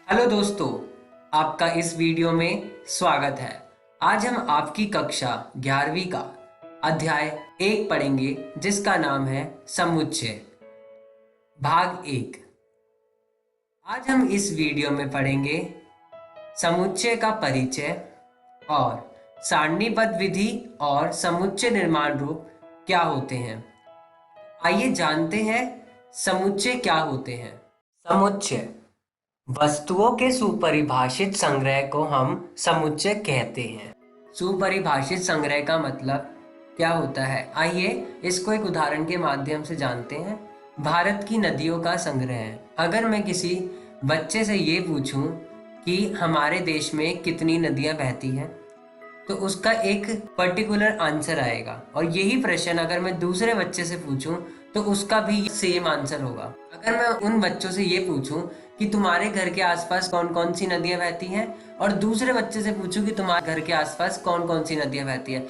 Hello दोस्तों, आपका इस वीडियो में स्वागत है। आज हम आपकी कक्षा 11वीं का अध्याय 1 पढ़ेंगे जिसका नाम है समुच्चय भाग 1। आज हम इस वीडियो में पढ़ेंगे समुच्चय का परिचय और सारणीबद्ध विधि और समुच्चय निर्माण रूप क्या होते हैं। आइए जानते हैं समुच्चय क्या होते हैं। समुच्चय वस्तुओं के सुपरिभाषित संग्रह को हम समुच्चय कहते हैं। सुपरिभाषित संग्रह का मतलब क्या होता है, आइए इसको एक उदाहरण के माध्यम से जानते हैं। भारत की नदियों का संग्रह है। अगर मैं किसी बच्चे से ये पूछूं कि हमारे देश में कितनी नदियां बहती हैं, तो उसका एक पर्टिकुलर आंसर आएगा। और यही प्रश्न अगर मैं दूसरे बच्चे से पूछूं तो उसका भी सेम आंसर होगा। अगर मैं उन बच्चों से ये पूछूं कि तुम्हारे घर के आसपास कौन कौन सी नदियां बहती हैं और दूसरे बच्चे से पूछूं कि तुम्हारे घर के आसपास कौन कौन सी नदियां बहती हैं,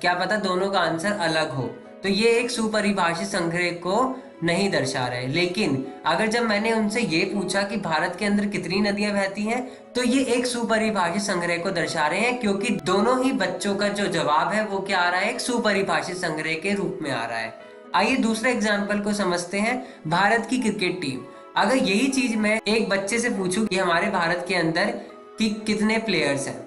क्या पता दोनों का आंसर अलग हो। तो ये एक सुपरिभाषित संग्रह को नहीं दर्शा रहे। लेकिन अगर जब मैंने उनसे ये पूछा कि भारत के अंदर कितनी नदियां बहती हैं, तो ये एक सुपरिभाषित संग्रह को दर्शा रहे हैं, क्योंकि दोनों ही बच्चों का जो जवाब है वो क्या आ रहा है, एक सुपरिभाषित संग्रह के रूप में आ रहा है। आइए दूसरे एग्जाम्पल को समझते हैं। भारत की क्रिकेट टीम, अगर यही चीज मैं एक बच्चे से पूछूं कि हमारे भारत के अंदर कि कितने प्लेयर्स हैं,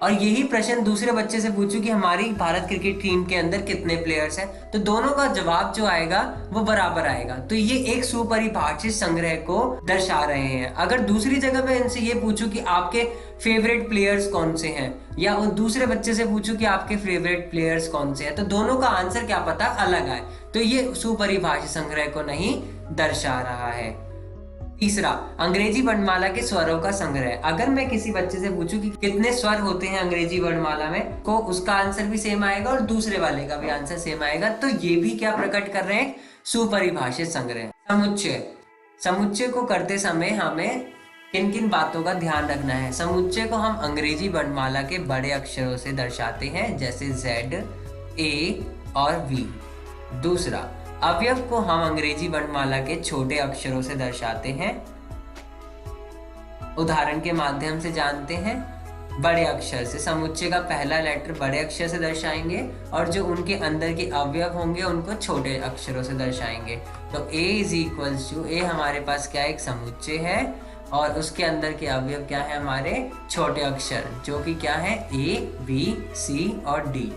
और यही प्रश्न दूसरे बच्चे से पूछूं कि हमारी भारत क्रिकेट टीम के अंदर कितने प्लेयर्स हैं, तो दोनों का जवाब जो आएगा वो बराबर आएगा। तो ये एक सुपरिभाषित संग्रह को दर्शा रहे हैं। अगर दूसरी जगह मैं इनसे ये पूछूं कि आपके फेवरेट प्लेयर्स कौन से हैं, या उस दूसरे बच्चे से पूछूं कि आपके फेवरेट प्लेयर्स कौन से हैं, तो दोनों का आंसर क्या पता अलग आए। तो ये सुपरिभाषित संग्रह को नहीं दर्शा रहा है। तीसरा, अंग्रेजी वर्णमाला के स्वरों का संग्रह। अगर मैं किसी बच्चे से पूछूं कि कितने स्वर होते हैं अंग्रेजी वर्णमाला में, को उसका आंसर भी सेम आएगा और दूसरे वाले का भी आंसर सेम आएगा। तो ये भी क्या प्रकट कर रहे हैं, सुपरिभाषित संग्रह। समुच्चय, समुच्चय को करते समय हमें किन किन बातों का ध्यान रखना है। समुच्चय को हम अंग्रेजी वर्णमाला के बड़े अक्षरों से दर्शाते हैं, जैसे Z, A और V। दूसरा, अवयव को हम अंग्रेजी वर्णमाला के छोटे अक्षरों से दर्शाते हैं। उदाहरण के माध्यम से जानते हैं। बड़े अक्षर से समुच्चय का पहला लेटर बड़े अक्षर से दर्शाएंगे और जो उनके अंदर के अवयव होंगे उनको छोटे अक्षरों से दर्शाएंगे। तो A is equals to, A हमारे पास क्या एक समुच्चय है और उसके अंदर के अवयव क्या है, हमारे छोटे अक्षर, जो कि क्या है A, B, C और D।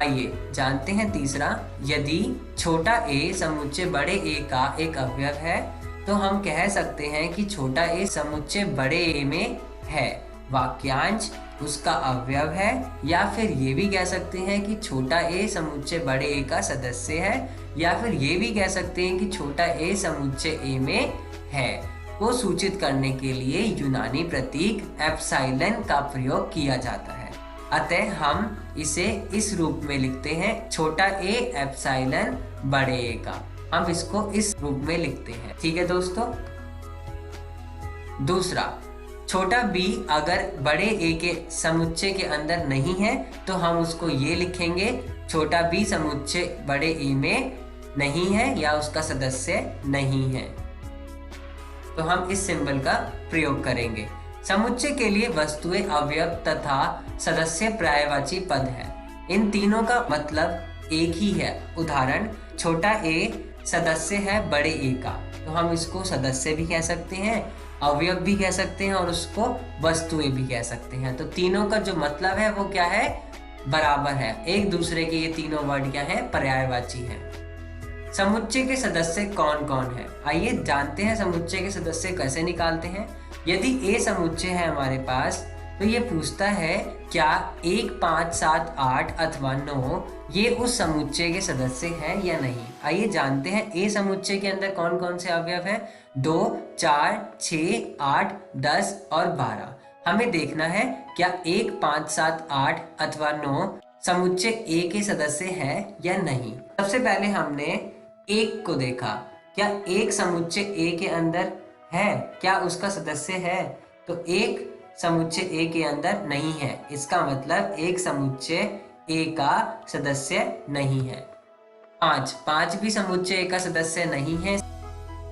आइए जानते हैं तीसरा, यदि छोटा a समुच्चय बड़े a का एक अवयव है, तो हम कह सकते हैं कि छोटा a समुच्चय बड़े a में है, वाक्यांश उसका अवयव है। या फिर ये भी कह सकते हैं कि छोटा a समुच्चय बड़े a का सदस्य है, या फिर ये भी कह सकते हैं कि छोटा a समुच्चय a में है। को सूचित करने के लिए यूनानी प्रतीक एप्सिलॉन का प्रयोग किया जाता है। अतः हम इसे इस रूप में लिखते हैं, छोटा a एप्सिलॉन बड़े a का, हम इसको इस रूप में लिखते हैं। ठीक है दोस्तों। दूसरा, छोटा b अगर बड़े a के समुच्चय के अंदर नहीं है तो हम उसको ये लिखेंगे, छोटा b समुच्चय बड़े a में नहीं है या उसका सदस्य नहीं है। तो हम इस सिंबल का प्रयोग करेंगे। समुच्चय के लिए वस्तुएं, अवयव तथा सदस्य पर्यायवाची पद है। इन तीनों का मतलब एक ही है। उदाहरण, छोटा a सदस्य है बड़े a का, तो हम इसको सदस्य भी कह सकते हैं, अवयव भी कह सकते हैं और उसको वस्तुएं भी कह सकते हैं। तो तीनों का जो मतलब है वो क्या है, बराबर है एक दूसरे के। ये तीनों वर्ड क्या है, पर्यायवाची है। समुच्चय के सदस्य कौन कौन है, आइए जानते हैं समुच्चय के सदस्य कैसे निकालते हैं। यदि A समुच्चय है हमारे पास, तो ये पूछता है क्या 1, 5, 7, 8 अथवा 9 ये उस समुच्चय के सदस्य है या नहीं। आइए जानते हैं A समुच्चय के अंदर कौन कौन से अवयव हैं, 2, 4, 6, 8, 10 और 12। हमें देखना है क्या 1, 5, 7, 8 अथवा 9 समुच्चय A के सदस्य है या नहीं। सबसे पहले हमने 1 को देखा, क्या 1 समुच्चय A के अंदर है, क्या उसका सदस्य है। तो 1 समुच्चय A के अंदर नहीं है, इसका मतलब 1 समुच्चय A का सदस्य नहीं है। 5 भी समुच्चय A का सदस्य नहीं है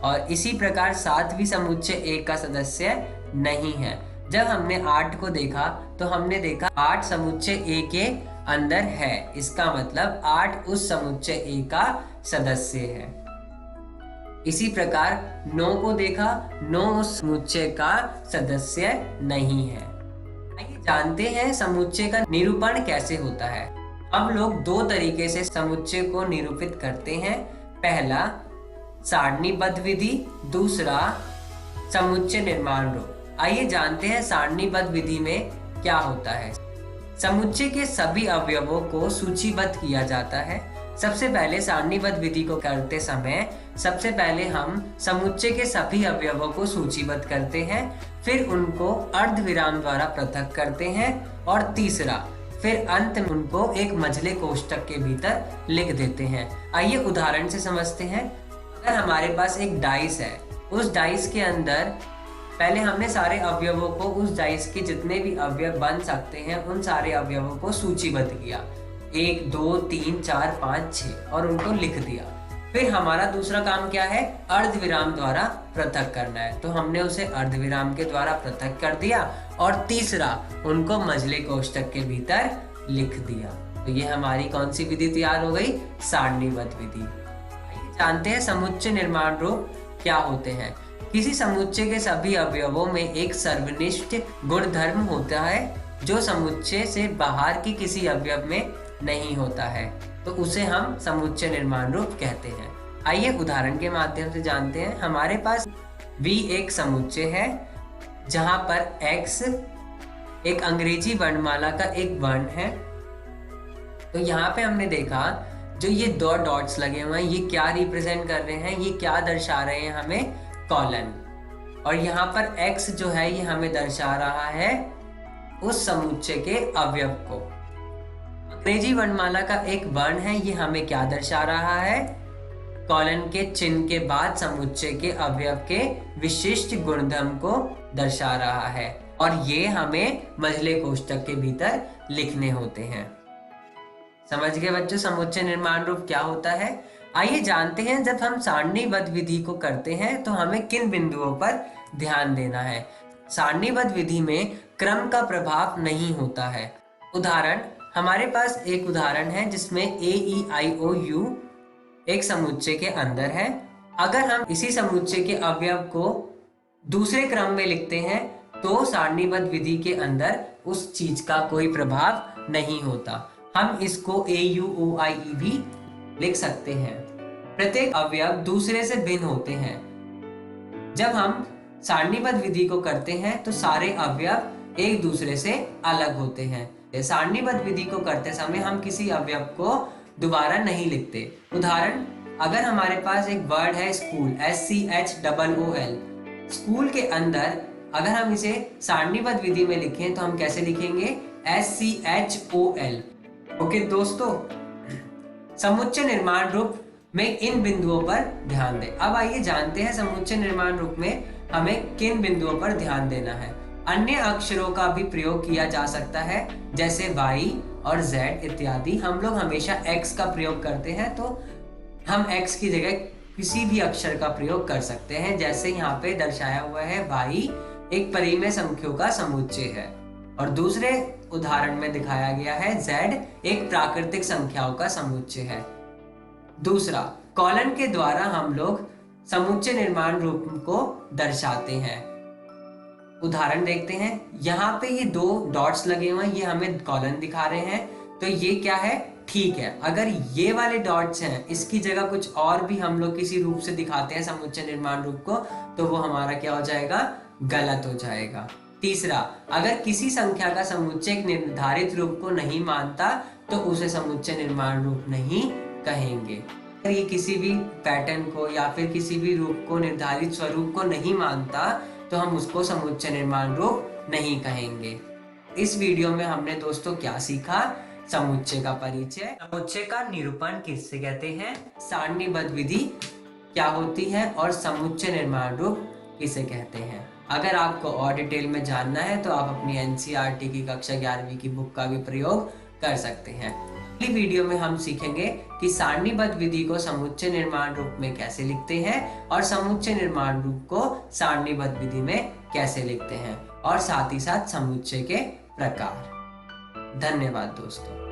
और इसी प्रकार 7 भी समुच्चय A का सदस्य नहीं है। जब हमने 8 को देखा तो हमने देखा 8 समुच्चय ए के अंदर है, इसका मतलब 8 उस समुच्चय ए का सदस्य है। इसी प्रकार 9 को देखा, 9 उस समुच्चय का सदस्य नहीं है। आइए जानते हैं समुच्चय का निरूपण कैसे होता है। हम लोग दो तरीके से समुच्चय को निरूपित करते हैं। पहला सारणीबद्ध विधि, दूसरा समुच्चय निर्माण रूप। आइए जानते हैं सारणीबद्ध विधि में क्या होता है। समुच्चय के सभी अवयवों को सूचीबद्ध किया जाता है। सबसे पहले सारणीबद्ध विधि को करते समय सबसे पहले हम समुच्चय के सभी अवयवों को सूचीबद्ध करते हैं, फिर उनको अर्धविराम द्वारा पृथक करते हैं और तीसरा फिर अंत में उनको एक मझले कोष्ठक के भीतर लिख देते हैं। आइए उदाहरण से समझते हैं। अगर हमारे पास एक डाइस है, उस डाइस के अंदर पहले हमने सारे अवयवों को, उस डाइस के जितने भी अवयव बन सकते हैं उन सारे अवयवों को सूचीबद्ध किया, 1 2 3 4 5 6 और उनको लिख दिया। फिर हमारा दूसरा काम क्या है, अर्धविराम द्वारा पृथक करना है, तो हमने उसे अर्धविराम के द्वारा पृथक कर दिया और तीसरा उनको मझले कोष्ठक के भीतर लिख दिया। तो ये हमारी कौन सी विधि तैयार हो गई, सारणीबद्ध विधि। जानते हैं समुच्चय निर्माण रूप क्या होते हैं। किसी समुच्चय के सभी अवयवों में एक सर्वनिष्ठ गुणधर्म होता है जो समुच्चय से बाहर की किसी अवयव में नहीं होता है, तो उसे हम समुच्चय निर्माण रूप कहते हैं। आइए उदाहरण के माध्यम से जानते हैं। हमारे पास V एक समुच्चय है जहां पर X एक अंग्रेजी वर्णमाला का एक वर्ण है। तो यहाँ पे हमने देखा जो ये दो डॉट्स लगे हुए हैं, ये क्या रिप्रेजेंट कर रहे हैं, ये क्या दर्शा रहे हैं हमें, कॉलन। और यहाँ पर X जो है ये हमें दर्शा रहा है उस समुच्चय के अवयव को। अंग्रेजी वर्णमाला का एक वर्ण है, ये हमें क्या दर्शा रहा है, कॉलन के चिन्ह के बाद समुच्चय के अवयव के विशिष्ट गुणधर्म को दर्शा रहा है और ये हमें मझले कोष्ठक के भीतर लिखने होते हैं। समझ गए बच्चों समुच्चय निर्माण रूप क्या होता है। आइए जानते हैं जब हम सारणीबद्ध विधि को करते हैं तो हमें किन बिंदुओं पर ध्यान देना है। सारणीबद्ध विधि में क्रम का प्रभाव नहीं होता है। उदाहरण, हमारे पास एक उदाहरण है जिसमें AEIOU एक समुच्चय के अंदर है। अगर हम इसी समुच्चय के अवयव को दूसरे क्रम में लिखते हैं तो सारणीबद्ध विधि के अंदर उस चीज का कोई प्रभाव नहीं होता। हम इसको AUOIE भी लिख सकते हैं। प्रत्येक अवयव दूसरे से भिन्न होते हैं। जब हम सारणीबद्ध विधि को करते हैं तो सारे अवयव एक दूसरे से अलग होते हैं। सारणीबद्ध विधि को करते समय हम किसी अवयव को दोबारा नहीं लिखते। उदाहरण, अगर हमारे पास एक वर्ड है स्कूल, SCHOOL, स्कूल के अंदर अगर हम इसे सारणीबद्ध विधि में लिखें तो हम कैसे लिखेंगे, SCHOL। ओके दोस्तों, समुच्चय निर्माण रूप में इन बिंदुओं पर ध्यान दें। अब आइए जानते हैं समुच्चय निर्माण रूप में हमें किन बिंदुओं पर ध्यान देना है। अन्य अक्षरों का भी प्रयोग किया जा सकता है जैसे Y और Z इत्यादि। हम लोग हमेशा X का प्रयोग करते हैं तो हम X की जगह किसी भी अक्षर का प्रयोग कर सकते हैं। जैसे यहाँ पे दर्शाया हुआ है Y एक परिमेय संख्याओं का समुच्चय है और दूसरे उदाहरण में दिखाया गया है Z एक प्राकृतिक संख्याओं का समुच्चय है। दूसरा, कॉलन के द्वारा हम लोग समुच्चय निर्माण रूप को दर्शाते हैं। उदाहरण देखते हैं। यहाँ पे ये दो डॉट्स लगे हुए हैं, ये हमें कॉलन दिखा रहे हैं, तो ये क्या है, ठीक है। अगर ये वाले डॉट्स हैं, इसकी जगह कुछ और भी हम लोग किसी रूप से दिखाते हैं समुच्चय निर्माण रूप को, तो वो हमारा क्या हो जाएगा, गलत हो जाएगा। तीसरा, अगर किसी संख्या का समुच्चय एक निर्धारित रूप को नहीं मानता तो उसे समुच्चय निर्माण रूप नहीं कहेंगे। अगर ये किसी भी पैटर्न को या फिर किसी भी रूप को, निर्धारित स्वरूप को नहीं मानता तो हम उसको समुच्चय निर्माण रूप नहीं कहेंगे। इस वीडियो में हमने दोस्तों क्या सीखा, समुच्चय का परिचय, समुच्चय का निरूपण किससे कहते हैं, सारणीबद्ध विधि क्या होती है और समुच्चय निर्माण रूप किसे कहते हैं। अगर आपको और डिटेल में जानना है तो आप अपनी NCERT की कक्षा 11वीं की बुक का भी प्रयोग कर सकते हैं। अगली वीडियो में हम सीखेंगे कि सारणीबद्ध विधि को समुच्चय निर्माण रूप में कैसे लिखते हैं और समुच्चय निर्माण रूप को सारणीबद्ध विधि में कैसे लिखते हैं और साथ ही साथ समुच्चय के प्रकार। धन्यवाद दोस्तों।